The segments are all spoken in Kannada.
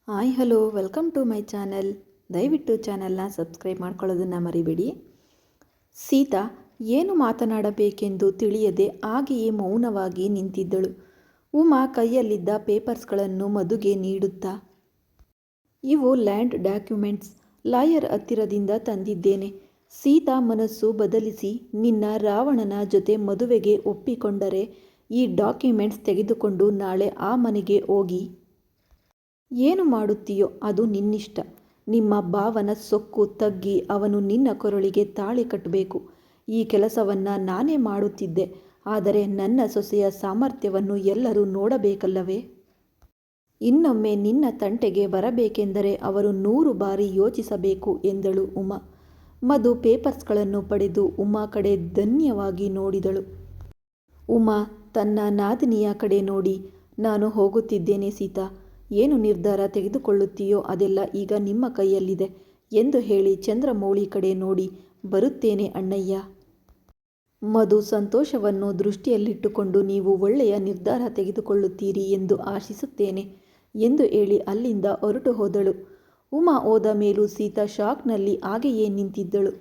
Hi hello welcome to my channel. ದಯವಿಟ್ಟು ಚಾನಲ್ನ ಸಬ್ಸ್ಕ್ರೈಬ್ ಮಾಡ್ಕೊಳ್ಳೋದನ್ನು ಮರಿಬೇಡಿ. ಸೀತಾ ಏನು ಮಾತನಾಡಬೇಕೆಂದು ತಿಳಿಯದೆ ಹಾಗೆಯೇ ಮೌನವಾಗಿ ನಿಂತಿದ್ದಳು. ಉಮಾ ಕೈಯಲ್ಲಿದ್ದ ಪೇಪರ್ಸ್ಗಳನ್ನು ಮಧುಗೆ ನೀಡುತ್ತಾ, ಇವು ಲ್ಯಾಂಡ್ ಡಾಕ್ಯುಮೆಂಟ್ಸ್, ಲಾಯರ್ ಹತ್ತಿರದಿಂದ ತಂದಿದ್ದೇನೆ. ಸೀತಾ ಮನಸ್ಸು ಬದಲಿಸಿ ನಿನ್ನ ರಾವಣನ ಜೊತೆ ಮದುವೆಗೆ ಒಪ್ಪಿಕೊಂಡರೆ ಈ ಡಾಕ್ಯುಮೆಂಟ್ಸ್ ತೆಗೆದುಕೊಂಡು ನಾಳೆ ಆ ಮನೆಗೆ ಹೋಗಿ ಏನು ಮಾಡುತ್ತೀಯೋ ಅದು ನಿನ್ನಿಷ್ಟ. ನಿಮ್ಮ ಭಾವನ ಸೊಕ್ಕು ತಗ್ಗಿ ಅವನು ನಿನ್ನ ಕೊರಳಿಗೆ ತಾಳಿ ಕಟ್ಟಬೇಕು. ಈ ಕೆಲಸವನ್ನು ನಾನೇ ಮಾಡುತ್ತಿದ್ದೆ, ಆದರೆ ನನ್ನ ಸೊಸೆಯ ಸಾಮರ್ಥ್ಯವನ್ನು ಎಲ್ಲರೂ ನೋಡಬೇಕಲ್ಲವೇ? ಇನ್ನೊಮ್ಮೆ ನಿನ್ನ ತಂಟೆಗೆ ಬರಬೇಕೆಂದರೆ ಅವರು 100 ಬಾರಿ ಯೋಚಿಸಬೇಕು ಎಂದಳು ಉಮಾ. ಮಧು ಪೇಪರ್ಸ್ಗಳನ್ನು ಪಡೆದು ಉಮಾ ಕಡೆ ಧನ್ಯವಾಗಿ ನೋಡಿದಳು. ಉಮಾ ತನ್ನ ನಾದಿನಿಯ ಕಡೆ ನೋಡಿ, ನಾನು ಹೋಗುತ್ತಿದ್ದೇನೆ ಸೀತಾ. ಏನು ನಿರ್ಧಾರ ತೆಗೆದುಕೊಳ್ಳುತ್ತೀಯೋ ಅದೆಲ್ಲ ಈಗ ನಿಮ್ಮ ಕೈಯಲ್ಲಿದೆ ಎಂದು ಹೇಳಿ ಚಂದ್ರಮೌಳಿ ಕಡೆ ನೋಡಿ, ಬರುತ್ತೇನೆ ಅಣ್ಣಯ್ಯ. ಮಧು ಸಂತೋಷವನ್ನು ದೃಷ್ಟಿಯಲ್ಲಿಟ್ಟುಕೊಂಡು ನೀವು ಒಳ್ಳೆಯ ನಿರ್ಧಾರ ತೆಗೆದುಕೊಳ್ಳುತ್ತೀರಿ ಎಂದು ಆಶಿಸುತ್ತೇನೆ ಎಂದು ಹೇಳಿ ಅಲ್ಲಿಂದ ಹೊರಟು ಹೋದಳು. ಉಮಾ ಹೋದ ಮೇಲೂ ಸೀತಾ ಶಾಕ್ನಲ್ಲಿ ಹಾಗೆಯೇ ನಿಂತಿದ್ದಳು.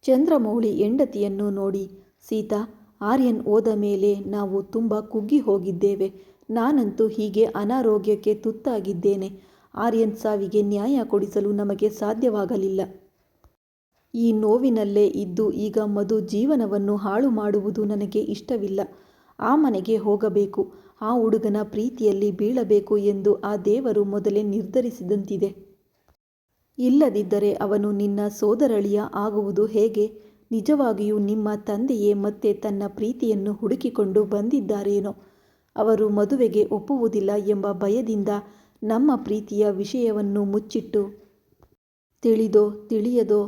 ಚಂದ್ರಮೌಳಿ ಹೆಂಡತಿಯನ್ನು ನೋಡಿ, ಸೀತಾ, ಆರ್ಯನ್ ಹೋದ ಮೇಲೆ ನಾವು ತುಂಬ ಕುಗ್ಗಿ ಹೋಗಿದ್ದೇವೆ. ನಾನಂತೂ ಹೀಗೆ ಅನಾರೋಗ್ಯಕ್ಕೆ ತುತ್ತಾಗಿದ್ದೇನೆ. ಆರ್ಯನ್ ಸಾವಿಗೆ ನ್ಯಾಯ ಕೊಡಿಸಲು ನಮಗೆ ಸಾಧ್ಯವಾಗಲಿಲ್ಲ. ಈ ನೋವಿನಲ್ಲೇ ಇದ್ದು ಈಗ ಮಧು ಜೀವನವನ್ನು ಹಾಳು ಮಾಡುವುದು ನನಗೆ ಇಷ್ಟವಿಲ್ಲ. ಆ ಮನೆಗೆ ಹೋಗಬೇಕು, ಆ ಹುಡುಗನ ಪ್ರೀತಿಯಲ್ಲಿ ಬೀಳಬೇಕು ಎಂದು ಆ ದೇವರು ಮೊದಲೇ ನಿರ್ಧರಿಸಿದಂತಿದೆ. ಇಲ್ಲದಿದ್ದರೆ ಅವನು ನಿನ್ನ ಸೋದರಳಿಯ ಆಗುವುದು ಹೇಗೆ? ನಿಜವಾಗಿಯೂ ನಿಮ್ಮ ತಂದೆಯೇ ಮತ್ತೆ ತನ್ನ ಪ್ರೀತಿಯನ್ನು ಹುಡುಕಿಕೊಂಡು ಬಂದಿದ್ದಾರೇನೋ? ಅವರು ಮದುವೆಗೆ ಒಪ್ಪುವುದಿಲ್ಲ ಎಂಬ ಭಯದಿಂದ ನಮ್ಮ ಪ್ರೀತಿಯ ವಿಷಯವನ್ನು ಮುಚ್ಚಿಟ್ಟು ತಿಳಿದೋ ತಿಳಿಯದೋ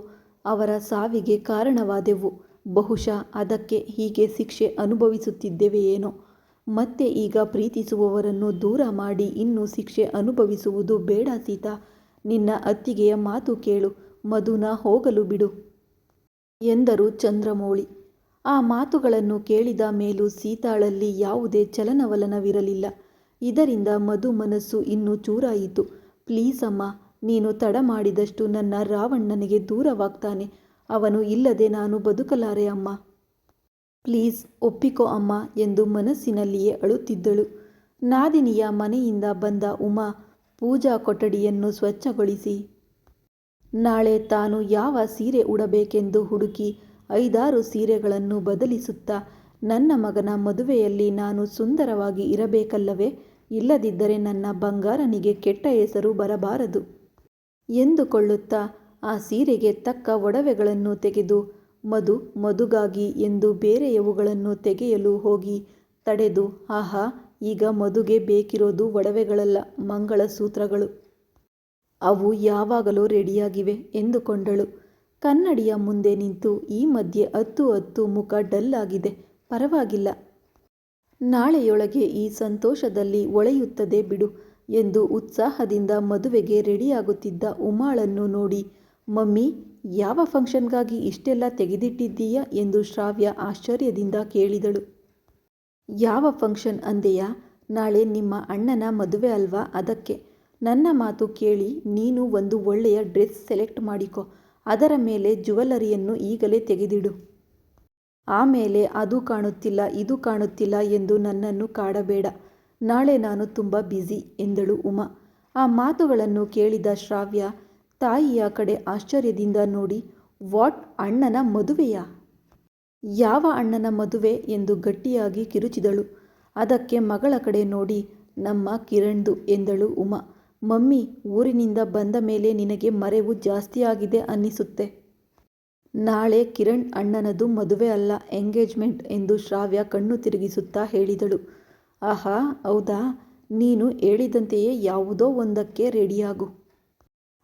ಅವರ ಸಾವಿಗೆ ಕಾರಣವಾದೆವು. ಬಹುಶಃ ಅದಕ್ಕೆ ಹೀಗೆ ಶಿಕ್ಷೆ ಅನುಭವಿಸುತ್ತಿದ್ದೇವೆಯೇನೋ. ಮತ್ತೆ ಈಗ ಪ್ರೀತಿಸುವವರನ್ನು ದೂರ ಮಾಡಿ ಇನ್ನೂ ಶಿಕ್ಷೆ ಅನುಭವಿಸುವುದು ಬೇಡ ಸೀತಾ. ನಿನ್ನ ಅತ್ತಿಗೆಯ ಮಾತು ಕೇಳು, ಮಧುನ ಹೋಗಲು ಬಿಡು ಎಂದರು ಚಂದ್ರಮೌಳಿ. ಆ ಮಾತುಗಳನ್ನು ಕೇಳಿದ ಮೇಲೂ ಸೀತಾಳಲ್ಲಿ ಯಾವುದೇ ಚಲನವಲನವಿರಲಿಲ್ಲ. ಇದರಿಂದ ಮಧು ಮನಸ್ಸು ಇನ್ನೂ ಚೂರಾಯಿತು. ಪ್ಲೀಸ್ ಅಮ್ಮ, ನೀನು ತಡ ಮಾಡಿದಷ್ಟು ನನ್ನ ರಾವಣನಿಗೆ ದೂರವಾಗ್ತಾನೆ. ಅವನು ಇಲ್ಲದೆ ನಾನು ಬದುಕಲಾರೆ ಅಮ್ಮ. ಪ್ಲೀಸ್ ಒಪ್ಪಿಕೋ ಅಮ್ಮ ಎಂದು ಮನಸ್ಸಿನಲ್ಲಿಯೇ ಅಳುತ್ತಿದ್ದಳು. ನಾದಿನಿಯ ಮನೆಯಿಂದ ಬಂದ ಉಮಾ ಪೂಜಾ ಕೊಠಡಿಯನ್ನು ಸ್ವಚ್ಛಗೊಳಿಸಿ ನಾಳೆ ತಾನು ಯಾವ ಸೀರೆ ಉಡಬೇಕೆಂದು ಹುಡುಕಿ 5-6 ಸೀರೆಗಳನ್ನು ಬದಲಿಸುತ್ತಾ, ನನ್ನ ಮಗನ ಮದುವೆಯಲ್ಲಿ ನಾನು ಸುಂದರವಾಗಿ ಇರಬೇಕಲ್ಲವೇ? ಇಲ್ಲದಿದ್ದರೆ ನನ್ನ ಬಂಗಾರನಿಗೆ ಕೆಟ್ಟ ಹೆಸರು ಬರಬಾರದು ಎಂದುಕೊಳ್ಳುತ್ತಾ ಆ ಸೀರೆಗೆ ತಕ್ಕ ಒಡವೆಗಳನ್ನು ತೆಗೆದು ಮಧುಗಾಗಿ ಎಂದು ಬೇರೆಯವುಗಳನ್ನು ತೆಗೆಯಲು ಹೋಗಿ ತಡೆದು, ಆಹಾ, ಈಗ ಮಧುಗೆ ಬೇಕಿರೋದು ಒಡವೆಗಳಲ್ಲ, ಮಂಗಳಸೂತ್ರಗಳು. ಅವು ಯಾವಾಗಲೂ ರೆಡಿಯಾಗಿವೆ ಎಂದುಕೊಂಡಳು. ಕನ್ನಡಿಯ ಮುಂದೆ ನಿಂತು ಈ ಮಧ್ಯೆ ಹತ್ತು ಮುಖ ಡಲ್ ಆಗಿದೆ, ಪರವಾಗಿಲ್ಲ, ನಾಳೆಯೊಳಗೆ ಈ ಸಂತೋಷದಲ್ಲಿ ಹೊಳೆಯುತ್ತದೆ ಬಿಡು ಎಂದು ಉತ್ಸಾಹದಿಂದ ಮದುವೆಗೆ ರೆಡಿಯಾಗುತ್ತಿದ್ದ ಉಮಾಳನ್ನು ನೋಡಿ, ಮಮ್ಮಿ, ಯಾವ ಫಂಕ್ಷನ್ಗಾಗಿ ಇಷ್ಟೆಲ್ಲ ತೆಗೆದಿಟ್ಟಿದ್ದೀಯಾ ಎಂದು ಶ್ರಾವ್ಯ ಆಶ್ಚರ್ಯದಿಂದ ಕೇಳಿದಳು. ಯಾವ ಫಂಕ್ಷನ್ ಅಂದೆಯಾ? ನಾಳೆ ನಿಮ್ಮ ಅಣ್ಣನ ಮದುವೆ ಅಲ್ವಾ, ಅದಕ್ಕೆ. ನನ್ನ ಮಾತು ಕೇಳಿ ನೀನು ಒಂದು ಒಳ್ಳೆಯ ಡ್ರೆಸ್ ಸೆಲೆಕ್ಟ್ ಮಾಡಿಕೊ. ಅದರ ಮೇಲೆ ಜ್ಯುವೆಲರಿಯನ್ನು ಈಗಲೇ ತೆಗೆದಿಡು. ಆಮೇಲೆ ಅದು ಕಾಣುತ್ತಿಲ್ಲ ಇದು ಕಾಣುತ್ತಿಲ್ಲ ಎಂದು ನನ್ನನ್ನು ಕಾಡಬೇಡ. ನಾಳೆ ನಾನು ತುಂಬ ಬ್ಯುಸಿ ಎಂದಳು ಉಮಾ. ಆ ಮಾತುಗಳನ್ನು ಕೇಳಿದ ಶ್ರಾವ್ಯ ತಾಯಿಯ ಕಡೆ ಆಶ್ಚರ್ಯದಿಂದ ನೋಡಿ, ವಾಟ್, ಅಣ್ಣನ ಮದುವೆಯಾ? ಯಾವ ಅಣ್ಣನ ಮದುವೆ ಎಂದು ಗಟ್ಟಿಯಾಗಿ ಕಿರುಚಿದಳು. ಅದಕ್ಕೆ ಮಗಳ ಕಡೆ ನೋಡಿ, ನಮ್ಮ ಕಿರಣ್ದು ಎಂದಳು ಉಮಾ. ಮಮ್ಮಿ, ಊರಿನಿಂದ ಬಂದ ಮೇಲೆ ನಿನಗೆ ಮರೆವು ಜಾಸ್ತಿಯಾಗಿದೆ ಅನ್ನಿಸುತ್ತೆ. ನಾಳೆ ಕಿರಣ್ ಅಣ್ಣನದು ಮದುವೆ ಅಲ್ಲ, ಎಂಗೇಜ್ಮೆಂಟ್ ಎಂದು ಶ್ರಾವ್ಯ ಕಣ್ಣು ತಿರುಗಿಸುತ್ತಾ ಹೇಳಿದಳು. ಆಹಾ, ಹೌದಾ? ನೀನು ಹೇಳಿದಂತೆಯೇ ಯಾವುದೋ ಒಂದಕ್ಕೆ ರೆಡಿಯಾಗು.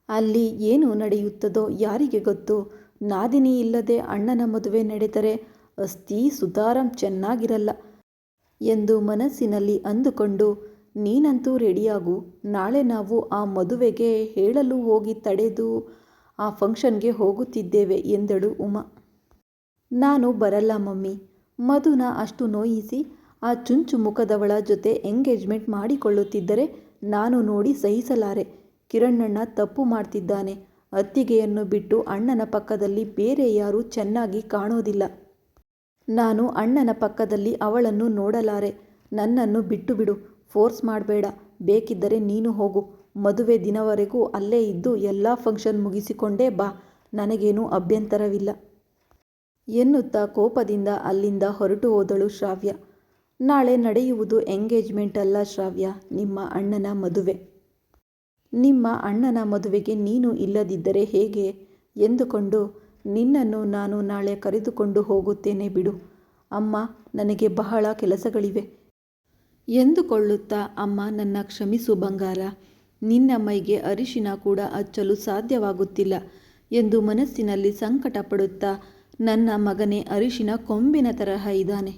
ಅಲ್ಲಿ ಏನು ನಡೆಯುತ್ತದೋ ಯಾರಿಗೆ ಗೊತ್ತು? ನಾದಿನಿ ಇಲ್ಲದೆ ಅಣ್ಣನ ಮದುವೆ ನಡೆದರೆ ಅಸ್ತಿ ಸುತಾರಂ ಚೆನ್ನಾಗಿರಲ್ಲ ಎಂದು ಮನಸ್ಸಿನಲ್ಲಿ ಅಂದುಕೊಂಡು, ನೀನಂತೂ ರೆಡಿಯಾಗು. ನಾಳೆ ನಾವು ಆ ಮದುವೆಗೆ ಹೇಳಲು ಹೋಗಿ ತಡೆದು ಆ ಫಂಕ್ಷನ್ಗೆ ಹೋಗುತ್ತಿದ್ದೇವೆ ಎಂದಳು ಉಮಾ. ನಾನು ಬರಲ್ಲ ಮಮ್ಮಿ. ಮಧುನ ಅಷ್ಟು ನೋಯಿಸಿ ಆ ಚುಂಚು ಮುಖದವಳ ಜೊತೆ ಎಂಗೇಜ್ಮೆಂಟ್ ಮಾಡಿಕೊಳ್ಳುತ್ತಿದ್ದರೆ ನಾನು ನೋಡಿ ಸಹಿಸಲಾರೆ. ಕಿರಣಣ್ಣ ತಪ್ಪು ಮಾಡ್ತಿದ್ದಾನೆ. ಅತ್ತಿಗೆಯನ್ನು ಬಿಟ್ಟು ಅಣ್ಣನ ಪಕ್ಕದಲ್ಲಿ ಬೇರೆ ಯಾರೂ ಚೆನ್ನಾಗಿ ಕಾಣೋದಿಲ್ಲ. ನಾನು ಅಣ್ಣನ ಪಕ್ಕದಲ್ಲಿ ಅವಳನ್ನು ನೋಡಲಾರೆ. ನನ್ನನ್ನು ಬಿಟ್ಟು ಬಿಡು. ಫೋರ್ಸ್ ಮಾಡಬೇಡ. ಬೇಕಿದ್ದರೆ ನೀನು ಹೋಗು. ಮದುವೆ ದಿನವರೆಗೂ ಅಲ್ಲೇ ಇದ್ದು ಎಲ್ಲ ಫಂಕ್ಷನ್ ಮುಗಿಸಿಕೊಂಡೇ ಬಾ. ನನಗೇನೂ ಅಭ್ಯಂತರವಿಲ್ಲ ಎನ್ನುತ್ತಾ ಕೋಪದಿಂದ ಅಲ್ಲಿಂದ ಹೊರಟು ಹೋದಳು ಶ್ರಾವ್ಯ. ನಾಳೆ ನಡೆಯುವುದು ಎಂಗೇಜ್ಮೆಂಟ್ ಅಲ್ಲ ಶ್ರಾವ್ಯ, ನಿಮ್ಮ ಅಣ್ಣನ ಮದುವೆ. ನಿಮ್ಮ ಅಣ್ಣನ ಮದುವೆಗೆ ನೀನು ಇಲ್ಲದಿದ್ದರೆ ಹೇಗೆ ಎಂದುಕೊಂಡು ನಿನ್ನನ್ನು ನಾನು ನಾಳೆ ಕರೆದುಕೊಂಡು ಹೋಗುತ್ತೇನೆ ಬಿಡು. ಅಮ್ಮ, ನನಗೆ ಬಹಳ ಕೆಲಸಗಳಿವೆ ಎಂದುಕೊಳ್ಳುತ್ತಾ, ಅಮ್ಮ ನನ್ನ ಕ್ಷಮಿಸು ಬಂಗಾರ, ನಿನ್ನ ಮೈಗೆ ಅರಿಶಿನ ಕೂಡ ಹಚ್ಚಲು ಸಾಧ್ಯವಾಗುತ್ತಿಲ್ಲ ಎಂದು ಮನಸ್ಸಿನಲ್ಲಿ ಸಂಕಟ ಪಡುತ್ತಾ, ನನ್ನ ಮಗನೇ ಅರಿಶಿನ ಕೊಂಬಿನ ತರಹ ಇದ್ದಾನೆ.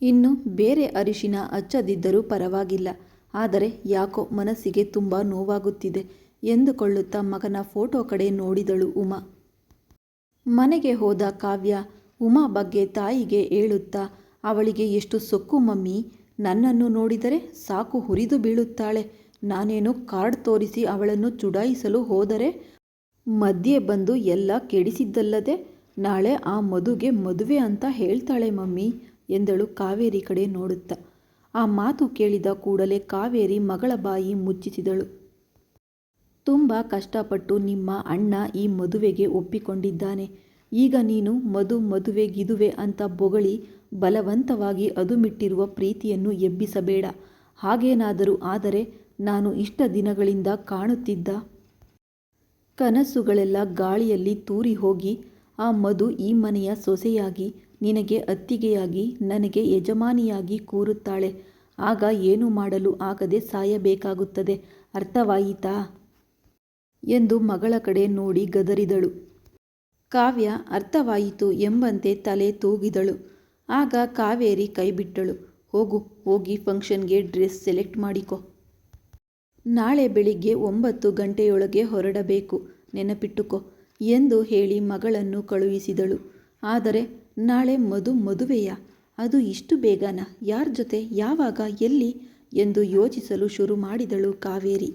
ಇನ್ನು ಬೇರೆ ಅರಿಶಿನ ಹಚ್ಚದಿದ್ದರೂ ಪರವಾಗಿಲ್ಲ, ಆದರೆ ಯಾಕೋ ಮನಸ್ಸಿಗೆ ತುಂಬ ನೋವಾಗುತ್ತಿದೆ ಎಂದುಕೊಳ್ಳುತ್ತಾ ಮಗನ ಫೋಟೋ ಕಡೆ ನೋಡಿದಳು ಉಮಾ. ಮನೆಗೆ ಹೋದ ಕಾವ್ಯ ಉಮಾ ಬಗ್ಗೆ ತಾಯಿಗೆ ಹೇಳುತ್ತಾ, ಅವಳಿಗೆ ಎಷ್ಟು ಸೊಕ್ಕು ಮಮ್ಮಿ, ನನ್ನನ್ನು ನೋಡಿದರೆ ಸಾಕು ಹುರಿದು ಬೀಳುತ್ತಾಳೆ. ನಾನೇನು ಕಾರ್ಡ್ ತೋರಿಸಿ ಅವಳನ್ನು ಚುಡಾಯಿಸಲು ಹೋದರೆ ಮಧ್ಯೆ ಬಂದು ಎಲ್ಲ ಕೆಡಿಸಿದ್ದಲ್ಲದೆ ನಾಳೆ ಆ ಮಧುಗೆ ಮದುವೆ ಅಂತ ಹೇಳ್ತಾಳೆ ಮಮ್ಮಿ ಎಂದಳು ಕಾವೇರಿ ಕಡೆ ನೋಡುತ್ತಾ. ಆ ಮಾತು ಕೇಳಿದ ಕೂಡಲೇ ಕಾವೇರಿ ಮಗಳ ಬಾಯಿ ಮುಚ್ಚಿಸಿದಳು. ತುಂಬ ಕಷ್ಟಪಟ್ಟು ನಿಮ್ಮ ಅಣ್ಣ ಈ ಮದುವೆಗೆ ಒಪ್ಪಿಕೊಂಡಿದ್ದಾನೆ. ಈಗ ನೀನು ಮದುವೆ ಗಿದುವೆ ಅಂತ ಬೊಗಳಿ ಬಲವಂತವಾಗಿ ಅದುಮಿಟ್ಟಿರುವ ಪ್ರೀತಿಯನ್ನು ಎಬ್ಬಿಸಬೇಡ. ಹಾಗೇನಾದರೂ ಆದರೆ ನಾನು ಇಷ್ಟ ದಿನಗಳಿಂದ ಕಾಣುತ್ತಿದ್ದ ಕನಸುಗಳೆಲ್ಲ ಗಾಳಿಯಲ್ಲಿ ತೂರಿ ಹೋಗಿ ಆ ಮಧು ಈ ಮನೆಯ ಸೊಸೆಯಾಗಿ, ನಿನಗೆ ಅತ್ತಿಗೆಯಾಗಿ, ನನಗೆ ಯಜಮಾನಿಯಾಗಿ ಕೂರುತ್ತಾಳೆ. ಆಗ ಏನು ಮಾಡಲು ಆಗದೆ ಸಾಯಬೇಕಾಗುತ್ತದೆ. ಅರ್ಥವಾಯಿತಾ ಎಂದು ಮಗಳ ಕಡೆ ನೋಡಿ ಗದರಿದಳು. ಕಾವ್ಯ ಅರ್ಥವಾಯಿತು ಎಂಬಂತೆ ತಲೆ ತೂಗಿದಳು. ಆಗ ಕಾವೇರಿ ಕೈಬಿಟ್ಟಳು. ಹೋಗಿ ಫಂಕ್ಷನ್ಗೆ ಡ್ರೆಸ್ ಸೆಲೆಕ್ಟ್ ಮಾಡಿಕೊ. ನಾಳೆ ಬೆಳಿಗ್ಗೆ 9 ಗಂಟೆಯೊಳಗೆ ಹೊರಡಬೇಕು, ನೆನಪಿಟ್ಟುಕೊ ಎಂದು ಹೇಳಿ ಮಗಳನ್ನು ಕಳುಹಿಸಿದಳು. ಆದರೆ ನಾಳೆ ಮದುವೆಯಾ? ಅದು ಇಷ್ಟು ಬೇಗನಾ? ಯಾರ ಜೊತೆ, ಯಾವಾಗ, ಎಲ್ಲಿ ಎಂದು ಯೋಚಿಸಲು ಶುರು ಮಾಡಿದಳು ಕಾವೇರಿ.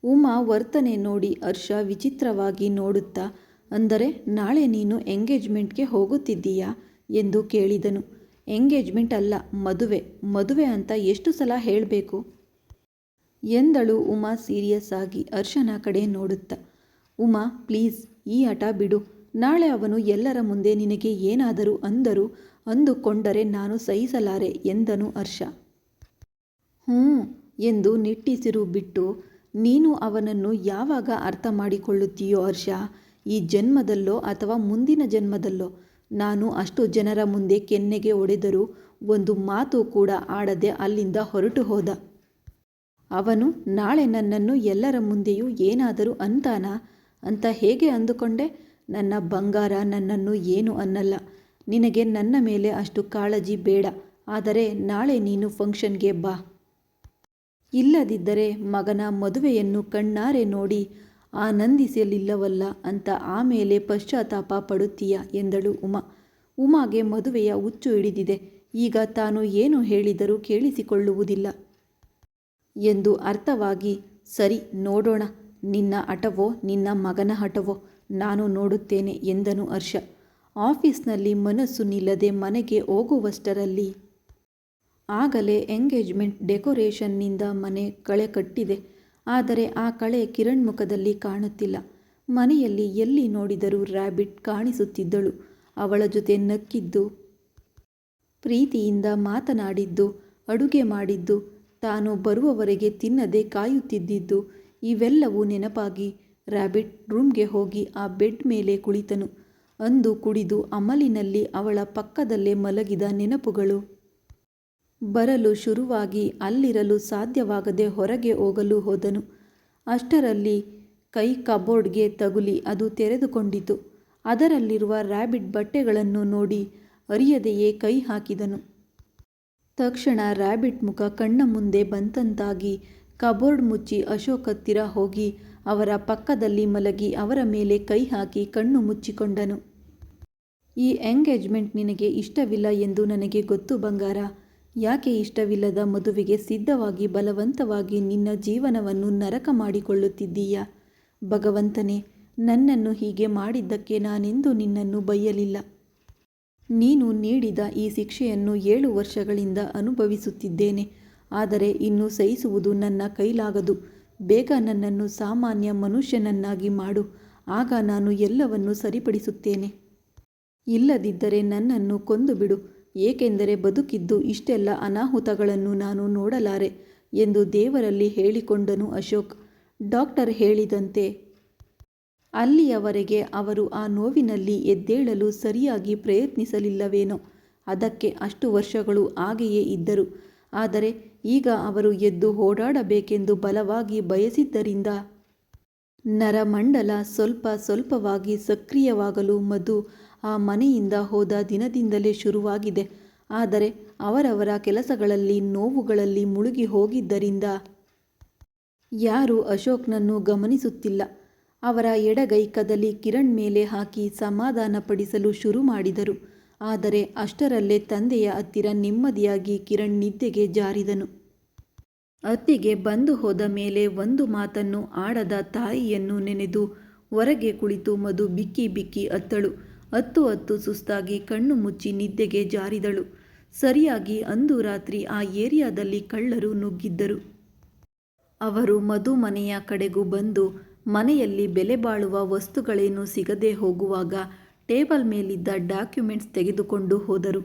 ಉಮಾ ವರ್ತನೆ ನೋಡಿ ಹರ್ಷ ವಿಚಿತ್ರವಾಗಿ ನೋಡುತ್ತಾ, ಅಂದರೆ ನಾಳೆ ನೀನು ಎಂಗೇಜ್ಮೆಂಟ್ಗೆ ಹೋಗುತ್ತಿದ್ದೀಯಾ ಎಂದು ಕೇಳಿದನು. ಎಂಗೇಜ್ಮೆಂಟ್ ಅಲ್ಲ, ಮದುವೆ ಅಂತ ಎಷ್ಟು ಸಲ ಹೇಳಬೇಕು ಎಂದಳು ಉಮಾ ಸೀರಿಯಸ್ ಆಗಿ ಹರ್ಷನ ಕಡೆ ನೋಡುತ್ತಾ. ಉಮಾ ಪ್ಲೀಸ್, ಈ ಹಠ ಬಿಡು. ನಾಳೆ ಅವನು ಎಲ್ಲರ ಮುಂದೆ ನಿನಗೆ ಏನಾದರೂ ಅಂದುಕೊಂಡರೆ ನಾನು ಸಹಿಸಲಾರೆ ಎಂದನು ಹರ್ಷ. ಎಂದು ನಿಟ್ಟುಸಿರು ಬಿಟ್ಟು, ನೀನು ಅವನನ್ನು ಯಾವಾಗ ಅರ್ಥ ಮಾಡಿಕೊಳ್ಳುತ್ತೀಯೋ ಹರ್ಷ, ಈ ಜನ್ಮದಲ್ಲೋ ಅಥವಾ ಮುಂದಿನ ಜನ್ಮದಲ್ಲೋ? ನಾನು ಅಷ್ಟು ಜನರ ಮುಂದೆ ಕೆನ್ನೆಗೆ ಹೊಡೆದರೂ ಒಂದು ಮಾತು ಕೂಡ ಆಡದೆ ಅಲ್ಲಿಂದ ಹೊರಟು ಹೋದ. ಅವನು ನಾಳೆ ನನ್ನನ್ನು ಎಲ್ಲರ ಮುಂದೆಯೂ ಏನಾದರೂ ಅಂತಾನಾ ಅಂತ ಹೇಗೆ ಅಂದುಕೊಂಡೆ? ನನ್ನ ಬಂಗಾರ ನನ್ನನ್ನು ಏನು ಅನ್ನಲ್ಲ. ನಿನಗೆ ನನ್ನ ಮೇಲೆ ಅಷ್ಟು ಕಾಳಜಿ ಬೇಡ. ಆದರೆ ನಾಳೆ ನೀನು ಫಂಕ್ಷನ್ಗೆ ಬಾ. ಇಲ್ಲದಿದ್ದರೆ ಮಗನ ಮದುವೆಯನ್ನು ಕಣ್ಣಾರೆ ನೋಡಿ ಆನಂದಿಸಲಿಲ್ಲವಲ್ಲ ಅಂತ ಆಮೇಲೆ ಪಶ್ಚಾತ್ತಾಪ ಪಡುತ್ತೀಯ ಎಂದಳು ಉಮಾ. ಉಮಾಗೆ ಮದುವೆಯ ಹುಚ್ಚು ಹಿಡಿದಿದೆ. ಈಗ ತಾನು ಏನು ಹೇಳಿದರೂ ಕೇಳಿಸಿಕೊಳ್ಳುವುದಿಲ್ಲ ಎಂದು ಅರ್ಥವಾಗಿ, ಸರಿ ನೋಡೋಣ, ನಿನ್ನ ಹಠವೋ ನಿನ್ನ ಮಗನ ಹಠವೋ ನಾನು ನೋಡುತ್ತೇನೆ ಎಂದನು ಹರ್ಷ. ಆಫೀಸ್ನಲ್ಲಿ ಮನಸ್ಸು ನಿಲ್ಲದೆ ಮನೆಗೆ ಹೋಗುವಷ್ಟರಲ್ಲಿ ಆಗಲೇ ಎಂಗೇಜ್ಮೆಂಟ್ ಡೆಕೋರೇಷನ್ನಿಂದ ಮನೆ ಕಳೆ ಕಟ್ಟಿದೆ. ಆದರೆ ಆ ಕಳೆ ಕಿರಣ್ ಮುಖದಲ್ಲಿ ಕಾಣುತ್ತಿಲ್ಲ. ಮನೆಯಲ್ಲಿ ಎಲ್ಲಿ ನೋಡಿದರೂ ರ್ಯಾಬಿಟ್ ಕಾಣಿಸುತ್ತಿದ್ದಳು. ಅವಳ ಜೊತೆ ನಕ್ಕಿದ್ದು, ಪ್ರೀತಿಯಿಂದ ಮಾತನಾಡಿದ್ದು, ಅಡುಗೆ ಮಾಡಿದ್ದು, ತಾನು ಬರುವವರೆಗೆ ತಿನ್ನದೆ ಕಾಯುತ್ತಿದ್ದಿದ್ದು ಇವೆಲ್ಲವೂ ನೆನಪಾಗಿ ರ್ಯಾಬಿಟ್ ರೂಮ್ಗೆ ಹೋಗಿ ಆ ಬೆಡ್ ಮೇಲೆ ಕುಳಿತನು. ಅಂದು ಕುಡಿದು ಅಮಲಿನಲ್ಲಿ ಅವಳ ಪಕ್ಕದಲ್ಲೇ ಮಲಗಿದ ನೆನಪುಗಳು ಬರಲು ಶುರುವಾಗಿ ಅಲ್ಲಿರಲು ಸಾಧ್ಯವಾಗದೆ ಹೊರಗೆ ಹೋಗಲು ಹೋದನು. ಅಷ್ಟರಲ್ಲಿ ಕೈ ಕಬೋರ್ಡ್ಗೆ ತಗುಲಿ ಅದು ತೆರೆದುಕೊಂಡಿತು. ಅದರಲ್ಲಿರುವ ರ್ಯಾಬಿಟ್ ಬಟ್ಟೆಗಳನ್ನು ನೋಡಿ ಅರಿಯದೆಯೇ ಕೈ ಹಾಕಿದನು. ತಕ್ಷಣ ರ್ಯಾಬಿಟ್ ಮುಖ ಕಣ್ಣ ಮುಂದೆ ಬಂತಂತಾಗಿ ಕಬೋರ್ಡ್ ಮುಚ್ಚಿ ಅಶೋಕ್ ಹತ್ತಿರ ಹೋಗಿ ಅವರ ಪಕ್ಕದಲ್ಲಿ ಮಲಗಿ ಅವರ ಮೇಲೆ ಕೈ ಹಾಕಿ ಕಣ್ಣು ಮುಚ್ಚಿಕೊಂಡನು. ಈ ಎಂಗೇಜ್ಮೆಂಟ್ ನಿನಗೆ ಇಷ್ಟವಿಲ್ಲ ಎಂದು ನನಗೆ ಗೊತ್ತು ಬಂಗಾರ. ಯಾಕೆ ಇಷ್ಟವಿಲ್ಲದ ಮದುವೆಗೆ ಸಿದ್ಧವಾಗಿ ಬಲವಂತವಾಗಿ ನಿನ್ನ ಜೀವನವನ್ನು ನರಕ ಮಾಡಿಕೊಳ್ಳುತ್ತಿದ್ದೀಯಾ? ಭಗವಂತನೇ, ನನ್ನನ್ನು ಹೀಗೆ ಮಾಡಿದ್ದಕ್ಕೆ ನಾನೆಂದೂ ನಿನ್ನನ್ನು ಬೈಯಲಿಲ್ಲ. ನೀನು ನೀಡಿದ ಈ ಶಿಕ್ಷೆಯನ್ನು 7 ವರ್ಷಗಳಿಂದ ಅನುಭವಿಸುತ್ತಿದ್ದೇನೆ. ಆದರೆ ಇನ್ನೂ ಸಹಿಸುವುದು ನನ್ನ ಕೈಲಾಗದು. ಬೇಗ ನನ್ನನ್ನು ಸಾಮಾನ್ಯ ಮನುಷ್ಯನನ್ನಾಗಿ ಮಾಡು. ಆಗ ನಾನು ಎಲ್ಲವನ್ನೂ ಸರಿಪಡಿಸುತ್ತೇನೆ. ಇಲ್ಲದಿದ್ದರೆ ನನ್ನನ್ನು ಕೊಂದು ಬಿಡು. ಏಕೆಂದರೆ ಬದುಕಿದ್ದು ಇಷ್ಟೆಲ್ಲ ಅನಾಹುತಗಳನ್ನು ನಾನು ನೋಡಲಾರೆ ಎಂದು ದೇವರಲ್ಲಿ ಹೇಳಿಕೊಂಡನು ಅಶೋಕ್. ಡಾಕ್ಟರ್ ಹೇಳಿದಂತೆ ಅಲ್ಲಿಯವರೆಗೆ ಅವರು ಆ ನೋವಿನಲ್ಲಿ ಎದ್ದೇಳಲು ಸರಿಯಾಗಿ ಪ್ರಯತ್ನಿಸಲಿಲ್ಲವೇನೋ. ಅದಕ್ಕೆ ಅಷ್ಟು ವರ್ಷಗಳು ಹಾಗೆಯೇ ಇದ್ದರು. ಆದರೆ ಈಗ ಅವರು ಎದ್ದು ಓಡಾಡಬೇಕೆಂದು ಬಲವಾಗಿ ಬಯಸಿದ್ದರಿಂದ ನರಮಂಡಲ ಸ್ವಲ್ಪ ಸ್ವಲ್ಪವಾಗಿ ಸಕ್ರಿಯವಾಗಲು ಮಧು ಆ ಮನೆಯಿಂದ ಹೋದ ದಿನದಿಂದಲೇ ಶುರುವಾಗಿದೆ. ಆದರೆ ಅವರವರ ಕೆಲಸಗಳಲ್ಲಿ ನೋವುಗಳಲ್ಲಿ ಮುಳುಗಿ ಹೋಗಿದ್ದರಿಂದ ಯಾರೂ ಅಶೋಕ್ನನ್ನು ಗಮನಿಸುತ್ತಿಲ್ಲ. ಅವರ ಎಡಗೈ ಕದಲಿ ಕಿರಣ್ ಮೇಲೆ ಹಾಕಿ ಸಮಾಧಾನಪಡಿಸಲು ಶುರು ಮಾಡಿದರು. ಆದರೆ ಅಷ್ಟರಲ್ಲೇ ತಂದೆಯ ಹತ್ತಿರ ನೆಮ್ಮದಿಯಾಗಿ ಕಿರಣ್ ನಿದ್ದೆಗೆ ಜಾರಿದನು. ಅತ್ತಿಗೆ ಬಂದು ಹೋದ ಮೇಲೆ ಒಂದು ಮಾತನ್ನು ಆಡದ ತಾಯಿಯನ್ನು ನೆನೆದು ಹೊರಗೆ ಕುಳಿತು ಮಧು ಬಿಕ್ಕಿ ಬಿಕ್ಕಿ ಅತ್ತಳು. ಹತ್ತು ಸುಸ್ತಾಗಿ ಕಣ್ಣು ಮುಚ್ಚಿ ನಿದ್ದೆಗೆ ಜಾರಿದಳು. ಸರಿಯಾಗಿ ಅಂದು ರಾತ್ರಿ ಆ ಏರಿಯಾದಲ್ಲಿ ಕಳ್ಳರು ನುಗ್ಗಿದ್ದರು. ಅವರು ಮಧು ಮನೆಯ ಕಡೆಗೂ ಬಂದು ಮನೆಯಲ್ಲಿ ಬೆಲೆ ಬಾಳುವ ವಸ್ತುಗಳೇನೂ ಸಿಗದೆ ಹೋಗುವಾಗ ಟೇಬಲ್ ಮೇಲಿದ್ದ ಡಾಕ್ಯುಮೆಂಟ್ಸ್ ತೆಗೆದುಕೊಂಡು ಹೋದರು.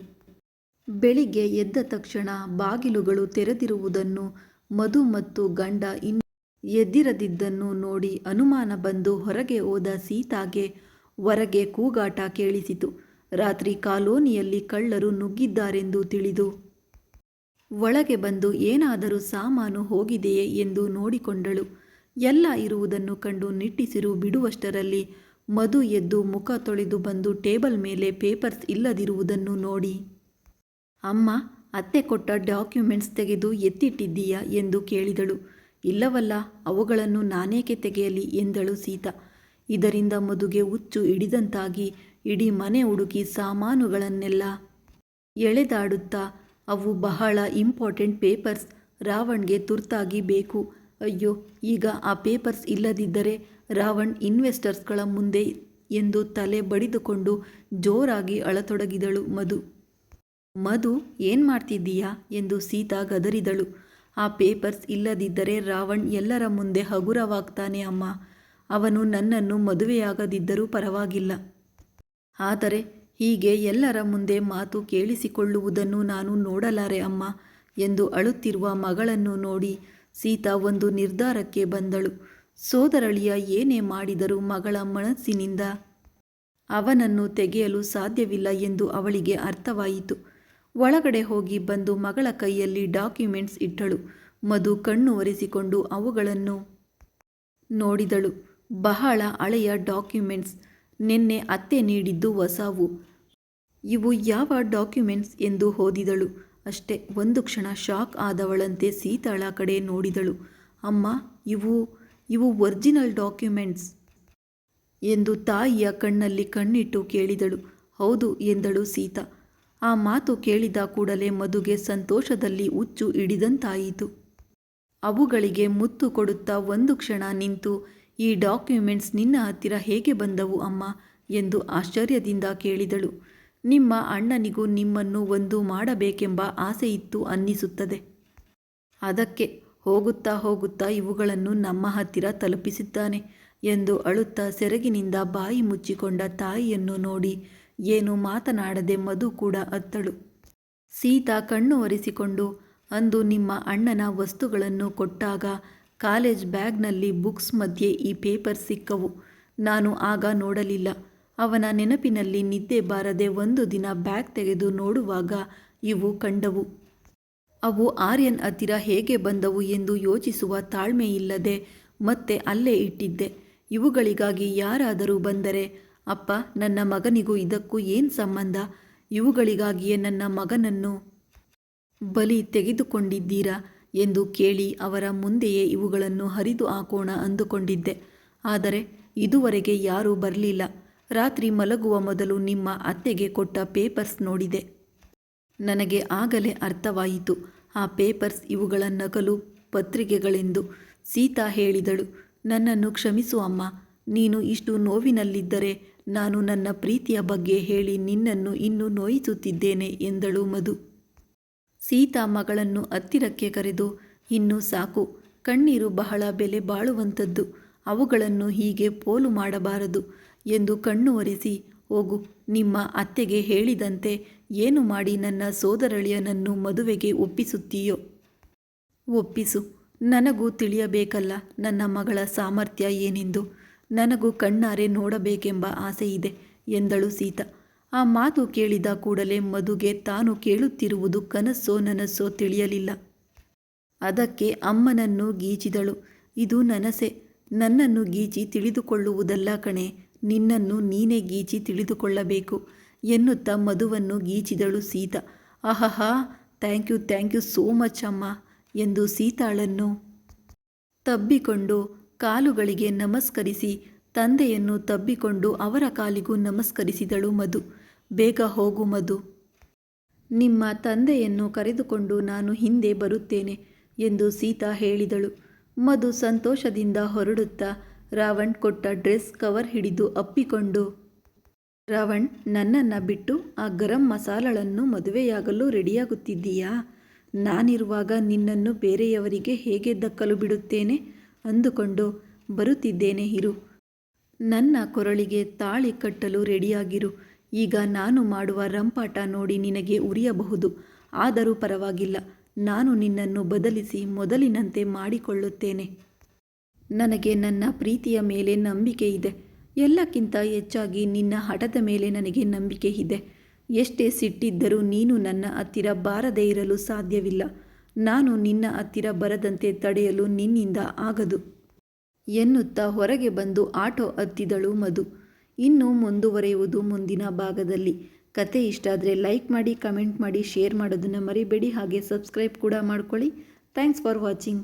ಬೆಳಿಗ್ಗೆ ಎದ್ದ ತಕ್ಷಣ ಬಾಗಿಲುಗಳು ತೆರೆದಿರುವುದನ್ನು ಮಧು ಮತ್ತು ಗಂಡ ಇನ್ನೂ ಎದ್ದಿರದಿದ್ದನ್ನು ನೋಡಿ ಅನುಮಾನ ಬಂದು ಹೊರಗೆ ಹೋದ ಸೀತಾಗೆ ಹೊರಗೆ ಕೂಗಾಟ ಕೇಳಿಸಿತು. ರಾತ್ರಿ ಕಾಲೋನಿಯಲ್ಲಿ ಕಳ್ಳರು ನುಗ್ಗಿದ್ದಾರೆಂದು ತಿಳಿದು ಒಳಗೆ ಬಂದು ಏನಾದರೂ ಸಾಮಾನು ಹೋಗಿದೆಯೇ ಎಂದು ನೋಡಿಕೊಂಡಳು. ಎಲ್ಲ ಇರುವುದನ್ನು ಕಂಡು ನಿಟ್ಟುಸಿರು ಬಿಡುವಷ್ಟರಲ್ಲಿ ಮಧು ಎದ್ದು ಮುಖ ತೊಳೆದು ಬಂದು ಟೇಬಲ್ ಮೇಲೆ ಪೇಪರ್ಸ್ ಇಲ್ಲದಿರುವುದನ್ನು ನೋಡಿ, ಅಮ್ಮ, ಅತ್ತೆ ಕೊಟ್ಟ ಡಾಕ್ಯುಮೆಂಟ್ಸ್ ತೆಗೆದು ಎತ್ತಿಟ್ಟಿದ್ದೀಯಾ ಎಂದು ಕೇಳಿದಳು. ಇಲ್ಲವಲ್ಲ, ಅವುಗಳನ್ನು ನಾನೇಕೆ ತೆಗೆಯಲಿ ಎಂದಳು ಸೀತಾ. ಇದರಿಂದ ಮಧುಗೆ ಹುಚ್ಚು ಹಿಡಿದಂತಾಗಿ ಇಡೀ ಮನೆ ಹುಡುಕಿ ಸಾಮಾನುಗಳನ್ನೆಲ್ಲ ಎಳೆದಾಡುತ್ತಾ, ಅವು ಬಹಳ ಇಂಪಾರ್ಟೆಂಟ್ ಪೇಪರ್ಸ್, ರಾವಣ್ಗೆ ತುರ್ತಾಗಿ ಬೇಕು. ಅಯ್ಯೋ, ಈಗ ಆ ಪೇಪರ್ಸ್ ಇಲ್ಲದಿದ್ದರೆ ರಾವಣ್ ಇನ್ವೆಸ್ಟರ್ಸ್ಗಳ ಮುಂದೆ ಎಂದು ತಲೆ ಬಡಿದುಕೊಂಡು ಜೋರಾಗಿ ಅಳತೊಡಗಿದಳು ಮಧು. ಮಧು, ಏನು ಮಾಡ್ತಿದ್ದೀಯಾ ಎಂದು ಸೀತಾ ಗದರಿದಳು. ಆ ಪೇಪರ್ಸ್ ಇಲ್ಲದಿದ್ದರೆ ರಾವಣ್ ಎಲ್ಲರ ಮುಂದೆ ಹಗುರವಾಗ್ತಾನೆ ಅಮ್ಮ. ಅವನು ನನ್ನನ್ನು ಮದುವೆಯಾಗದಿದ್ದರೂ ಪರವಾಗಿಲ್ಲ. ಆದರೆ ಹೀಗೆ ಎಲ್ಲರ ಮುಂದೆ ಮಾತು ಕೇಳಿಸಿಕೊಳ್ಳುವುದನ್ನು ನಾನು ನೋಡಲಾರೆ ಅಮ್ಮ ಎಂದು ಅಳುತ್ತಿರುವ ಮಗಳನ್ನು ನೋಡಿ ಸೀತಾ ಒಂದು ನಿರ್ಧಾರಕ್ಕೆ ಬಂದಳು. ಸೋದರಳಿಯ ಏನೇ ಮಾಡಿದರೂ ಮಗಳ ಮನಸ್ಸಿನಿಂದ ಅವನನ್ನು ತೆಗೆಯಲು ಸಾಧ್ಯವಿಲ್ಲ ಎಂದು ಅವಳಿಗೆ ಅರ್ಥವಾಯಿತು. ಒಳಗಡೆ ಹೋಗಿ ಬಂದು ಮಗಳ ಕೈಯಲ್ಲಿ ಡಾಕ್ಯುಮೆಂಟ್ಸ್ ಇಟ್ಟಳು. ಮಧು ಕಣ್ಣು ಒರೆಸಿಕೊಂಡು ಅವುಗಳನ್ನು ನೋಡಿದಳು. ಬಹಳ ಹಳೆಯ ಡಾಕ್ಯುಮೆಂಟ್ಸ್, ನಿನ್ನೆ ಅತ್ತೆ ನೀಡಿದ್ದು ಹೊಸವು. ಇವು ಯಾವ ಡಾಕ್ಯುಮೆಂಟ್ಸ್ ಎಂದು ಓದಿದಳು. ಅಷ್ಟೇ, ಒಂದು ಕ್ಷಣ ಶಾಕ್ ಆದವಳಂತೆ ಸೀತಾಳ ಕಡೆ ನೋಡಿದಳು. ಅಮ್ಮ, ಇವು ಒರಿಜಿನಲ್ ಡಾಕ್ಯುಮೆಂಟ್ಸ್ ಎಂದು ತಾಯಿಯ ಕಣ್ಣಲ್ಲಿ ಕಣ್ಣಿಟ್ಟು ಕೇಳಿದಳು. ಹೌದು ಎಂದಳು ಸೀತಾ. ಆ ಮಾತು ಕೇಳಿದ ಕೂಡಲೇ ಮಧುಗೆ ಸಂತೋಷದಲ್ಲಿ ಹುಚ್ಚು ಹಿಡಿದಂತಾಯಿತು. ಅವುಗಳಿಗೆ ಮುತ್ತು ಕೊಡುತ್ತಾ ಒಂದು ಕ್ಷಣ ನಿಂತು, ಈ ಡಾಕ್ಯುಮೆಂಟ್ಸ್ ನಿನ್ನ ಹತ್ತಿರ ಹೇಗೆ ಬಂದವು ಅಮ್ಮ ಎಂದು ಆಶ್ಚರ್ಯದಿಂದ ಕೇಳಿದಳು. ನಿಮ್ಮ ಅಣ್ಣನಿಗೂ ನಿಮ್ಮನ್ನು ಒಂದು ಮಾಡಬೇಕೆಂಬ ಆಸೆ ಇತ್ತು ಅನ್ನಿಸುತ್ತದೆ. ಅದಕ್ಕೆ ಹೋಗುತ್ತಾ ಹೋಗುತ್ತಾ ಇವುಗಳನ್ನು ನಮ್ಮ ಹತ್ತಿರ ತಲುಪಿಸಿದ್ದಾನೆ ಎಂದು ಅಳುತ್ತಾ ಸೆರಗಿನಿಂದ ಬಾಯಿ ಮುಚ್ಚಿಕೊಂಡ ತಾಯಿಯನ್ನು ನೋಡಿ ಏನು ಮಾತನಾಡದೆ ಮಧು ಕೂಡ ಅತ್ತಳು. ಸೀತಾ ಕಣ್ಣು ಒರೆಸಿಕೊಂಡು, ಅಂದು ನಿಮ್ಮ ಅಣ್ಣನ ವಸ್ತುಗಳನ್ನು ಕೊಟ್ಟಾಗ ಕಾಲೇಜ್ ಬ್ಯಾಗ್ನಲ್ಲಿ ಬುಕ್ಸ್ ಮಧ್ಯೆ ಈ ಪೇಪರ್ ಸಿಕ್ಕವು. ನಾನು ಆಗ ನೋಡಲಿಲ್ಲ. ಅವನ ನೆನಪಿನಲ್ಲಿ ನಿದ್ದೆ ಬಾರದೆ ಒಂದು ದಿನ ಬ್ಯಾಗ್ ತೆಗೆದು ನೋಡುವಾಗ ಇವು ಕಂಡವು. ಅವು ಆರ್ಯನ್ ಹತ್ತಿರ ಹೇಗೆ ಬಂದವು ಎಂದು ಯೋಚಿಸುವ ತಾಳ್ಮೆ ಇಲ್ಲದೆ ಮತ್ತೆ ಅಲ್ಲೇ ಇಟ್ಟಿದ್ದೆ. ಇವುಗಳಿಗಾಗಿ ಯಾರಾದರೂ ಬಂದರೆ, ಅಪ್ಪ, ನನ್ನ ಮಗನಿಗೂ ಇದಕ್ಕೂ ಏನು ಸಂಬಂಧ? ಇವುಗಳಿಗಾಗಿಯೇ ನನ್ನ ಮಗನನ್ನು ಬಲಿ ತೆಗೆದುಕೊಂಡಿದ್ದೀರಾ ಎಂದು ಕೇಳಿ ಅವರ ಮುಂದೆಯೇ ಇವುಗಳನ್ನು ಹರಿದು ಹಾಕೋಣ ಅಂದುಕೊಂಡಿದ್ದೆ. ಆದರೆ ಇದುವರೆಗೆ ಯಾರೂ ಬರಲಿಲ್ಲ. ರಾತ್ರಿ ಮಲಗುವ ಮೊದಲು ನಿಮ್ಮ ಅತ್ತೆಗೆ ಕೊಟ್ಟ ಪೇಪರ್ಸ್ ನೋಡಿದೆ. ನನಗೆ ಆಗಲೇ ಅರ್ಥವಾಯಿತು ಆ ಪೇಪರ್ಸ್ ಇವುಗಳ ನಕಲು ಪತ್ರಿಕೆಗಳೆಂದು. ಸೀತಾ ಹೇಳಿದಳು, ನನ್ನನ್ನು ಕ್ಷಮಿಸು ಅಮ್ಮ. ನೀನು ಇಷ್ಟು ನೋವಿನಲ್ಲಿದ್ದರೆ ನಾನು ನನ್ನ ಪ್ರೀತಿಯ ಬಗ್ಗೆ ಹೇಳಿ ನಿನ್ನನ್ನು ಇನ್ನೂ ನೋಯಿಸುತ್ತಿದ್ದೇನೆ ಎಂದಳು ಮಧು. ಸೀತಾ ಮಗಳನ್ನು ಹತ್ತಿರಕ್ಕೆ ಕರೆದು, ಇನ್ನೂ ಸಾಕು, ಕಣ್ಣೀರು ಬಹಳ ಬೆಲೆ ಬಾಳುವಂಥದ್ದು, ಅವುಗಳನ್ನು ಹೀಗೆ ಪೋಲು ಮಾಡಬಾರದು ಎಂದು ಕಣ್ಣು ಒರೆಸಿ, ಹೋಗು, ನಿಮ್ಮ ಅತ್ತೆಗೆ ಹೇಳಿದಂತೆ ಏನು ಮಾಡಿ ನನ್ನ ಸೋದರಳಿಯನನ್ನು ಮದುವೆಗೆ ಒಪ್ಪಿಸುತ್ತೀಯೋ ಒಪ್ಪಿಸು. ನನಗೂ ತಿಳಿಯಬೇಕಲ್ಲ ನನ್ನ ಮಗಳ ಸಾಮರ್ಥ್ಯ ಏನೆಂದು. ನನಗೂ ಕಣ್ಣಾರೆ ನೋಡಬೇಕೆಂಬ ಆಸೆ ಇದೆ ಎಂದಳು ಸೀತಾ. ಆ ಮಾತು ಕೇಳಿದ ಕೂಡಲೇ ಮಧುಗೆ ತಾನು ಕೇಳುತ್ತಿರುವುದು ಕನಸೋ ನನಸೋ ತಿಳಿಯಲಿಲ್ಲ. ಅದಕ್ಕೆ ಅಮ್ಮನನ್ನು ಗೀಚಿದಳು. ಇದು ನನಸೆ, ನನ್ನನ್ನು ಗೀಚಿ ತಿಳಿದುಕೊಳ್ಳುವುದಲ್ಲ ಕಣೆ, ನಿನ್ನನ್ನು ನೀನೇ ಗೀಚಿ ತಿಳಿದುಕೊಳ್ಳಬೇಕು ಎನ್ನುತ್ತಾ ಮಧುವನ್ನು ಗೀಚಿದಳು ಸೀತಾ. ಆಹಾ, ಥ್ಯಾಂಕ್ ಯು ಸೋ ಮಚ್ ಅಮ್ಮ ಎಂದು ಸೀತಾಳನ್ನು ತಬ್ಬಿಕೊಂಡು ಕಾಲುಗಳಿಗೆ ನಮಸ್ಕರಿಸಿ ತಂದೆಯನ್ನು ತಬ್ಬಿಕೊಂಡು ಅವರ ಕಾಲಿಗೂ ನಮಸ್ಕರಿಸಿದಳು ಮಧು. ಬೇಗ ಹೋಗು ಮಧು, ನಿಮ್ಮ ತಂದೆಯನ್ನು ಕರೆದುಕೊಂಡು ನಾನು ಹಿಂದೆ ಬರುತ್ತೇನೆ ಎಂದು ಸೀತಾ ಹೇಳಿದಳು. ಮಧು ಸಂತೋಷದಿಂದ ಹೊರಡುತ್ತಾ ರಾವಣ್ ಕೊಟ್ಟ ಡ್ರೆಸ್ ಕವರ್ ಹಿಡಿದು ಅಪ್ಪಿಕೊಂಡು, ರಾವಣ್, ನನ್ನನ್ನು ಬಿಟ್ಟು ಆ ಗರಂ ಮಸಾಲಳನ್ನು ಮದುವೆಯಾಗಲು ರೆಡಿಯಾಗುತ್ತಿದ್ದೀಯಾ? ನಾನಿರುವಾಗ ನಿನ್ನನ್ನು ಬೇರೆಯವರಿಗೆ ಹೇಗೆ ದಕ್ಕಲು ಬಿಡುತ್ತೇನೆ ಅಂದುಕೊಂಡು ಬರುತ್ತಿದ್ದೇನೆ ಇರು. ನನ್ನ ಕೊರಳಿಗೆ ತಾಳಿ ಕಟ್ಟಲು ರೆಡಿಯಾಗಿರು. ಈಗ ನಾನು ಮಾಡುವ ರಂಪಾಟ ನೋಡಿ ನಿನಗೆ ಉರಿಯಬಹುದು, ಆದರೂ ಪರವಾಗಿಲ್ಲ, ನಾನು ನಿನ್ನನ್ನು ಬದಲಿಸಿ ಮೊದಲಿನಂತೆ ಮಾಡಿಕೊಳ್ಳುತ್ತೇನೆ. ನನಗೆ ನನ್ನ ಪ್ರೀತಿಯ ಮೇಲೆ ನಂಬಿಕೆ ಇದೆ. ಎಲ್ಲಕ್ಕಿಂತ ಹೆಚ್ಚಾಗಿ ನಿನ್ನ ಹಠದ ಮೇಲೆ ನನಗೆ ನಂಬಿಕೆ ಇದೆ. ಎಷ್ಟೇ ಸಿಟ್ಟಿದ್ದರೂ ನೀನು ನನ್ನ ಹತ್ತಿರ ಬಾರದೇ ಇರಲು ಸಾಧ್ಯವಿಲ್ಲ. ನಾನು ನಿನ್ನ ಹತ್ತಿರ ಬರದಂತೆ ತಡೆಯಲು ನಿನ್ನಿಂದ ಆಗದು ಎನ್ನುತ್ತಾ ಹೊರಗೆ ಬಂದು ಆಟೋ ಹತ್ತಿದಳು ಮಧು. ಇನ್ನು ಮುಂದುವರೆಯುವುದು ಮುಂದಿನ ಭಾಗದಲ್ಲಿ. ಕತೆ ಇಷ್ಟ ಆದರೆ ಲೈಕ್ ಮಾಡಿ, ಕಮೆಂಟ್ ಮಾಡಿ, ಶೇರ್ ಮಾಡೋದನ್ನು ಮರಿಬೇಡಿ. ಹಾಗೆ ಸಬ್ಸ್ಕ್ರೈಬ್ ಕೂಡ ಮಾಡ್ಕೊಳ್ಳಿ. Thanks for watching.